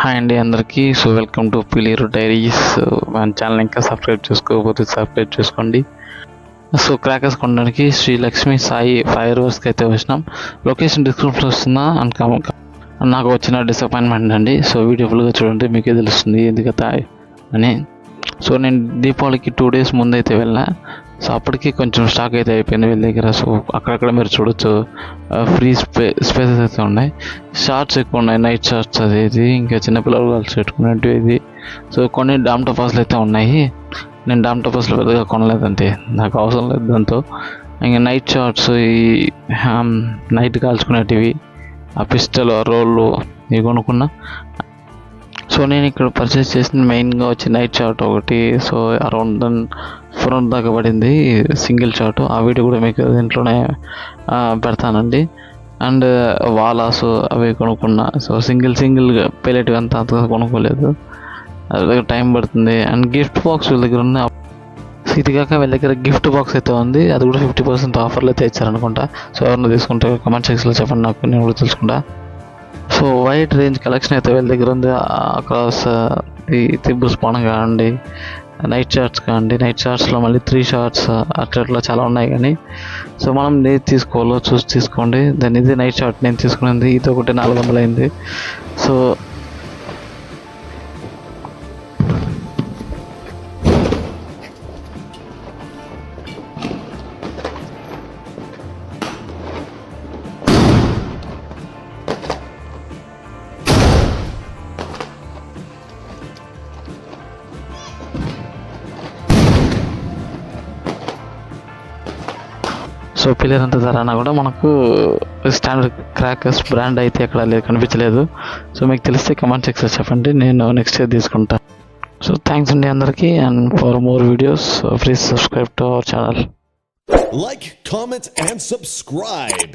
Hi అండి అందరికీ. So welcome to Pileru diaries. మన ఛానల్ ఇంకా సబ్స్క్రైబ్ చేసుకోకపోతే సబ్స్క్రైబ్ చేసుకోండి. సో క్రాకర్స్ కొనడానికి శ్రీ లక్ష్మీ సాయి ఫైర్ వర్క్స్కి అయితే వచ్చినాం. లొకేషన్ డిస్క్రిప్షన్ వస్తుందా నాకు వచ్చిన డిసప్పాయింట్మెంట్ అండి. సో వీడియో ఫుల్గా చూడండి, మీకే తెలుస్తుంది ఎందుకతా అని. సో నేను దీపావళికి 2 days ముందైతే వెళ్ళా. సో అప్పటికి కొంచెం స్టాక్ అయితే అయిపోయింది వీళ్ళ దగ్గర. సో అక్కడక్కడ మీరు చూడొచ్చు ఫ్రీ స్పేసెస్ అయితే ఉన్నాయి. షార్ట్స్ ఎక్కువ ఉన్నాయి, నైట్ షార్ట్స్ అది ఇది, ఇంకా చిన్నపిల్లలు కలిసి పెట్టుకునేవి ఇది. సో కొన్ని డామ్ టపాస్లు అయితే ఉన్నాయి. నేను డామ్ టపాస్లు పెద్దగా కొనలేదంటే నాకు అవసరం లేదు దాంతో. ఇంకా నైట్ షార్ట్స్, ఈ నైట్ కాల్చుకునేటివి, ఆ పిస్టల్, రోళ్ళు ఇవి కొనుక్కున్నా. సో నేను ఇక్కడ పర్చేస్ చేసిన మెయిన్గా వచ్చి నైట్ షాట్ ఒకటి. సో అరౌండ్ 400 దాకా పడింది సింగిల్ షాట్. ఆ వీడియో కూడా మీకు దీంట్లోనే పెడతానండి. అండ్ వాలాస్ అవి కొనుక్కున్నా. సో సింగిల్ పెలెట్ అంతా కొనుక్కోలేదు, అది టైం పడుతుంది. అండ్ గిఫ్ట్ బాక్స్ వీళ్ళ దగ్గర ఉన్న ఇది కాక వీళ్ళ దగ్గర గిఫ్ట్ బాక్స్ అయితే ఉంది, అది కూడా 50% ఆఫర్లో అయితే ఇచ్చారనుకుంటా. సో ఎవరైనా తీసుకుంటే కమెంట్ సెక్షన్లో చెప్పండి, నాకు నేను కూడా తెలుసుకుంటా. సో వైడ్ రేంజ్ కలెక్షన్ అయితే వీళ్ళ దగ్గర ఉంది. అక్రాస్ ఈ తిబ్బు స్పాన్ కావండి, నైట్ షార్ట్స్ కావండి. నైట్ షార్ట్స్లో మళ్ళీ 3 షార్ట్స్ అట్లా చాలా ఉన్నాయి. కానీ సో మనం ఏది తీసుకోవాలో చూసి తీసుకోండి. దాని ఇది నైట్ షార్ట్ నేను తీసుకునేది, ఇది ఒకటి 400 అయింది. సో సో పిల్లర్ అంత ధర అన్నా కూడా మనకు స్టాండర్డ్ క్రాకర్స్ బ్రాండ్ అయితే ఎక్కడ కనిపించలేదు. సో మీకు తెలిస్తే కమెంట్ సెక్షన్ చెప్పండి, నేను నెక్స్ట్ ఇయర్ తీసుకుంటాను. సో థ్యాంక్స్ అండి అందరికీ. And for more videos please subscribe to our channel. Like, comment, and subscribe.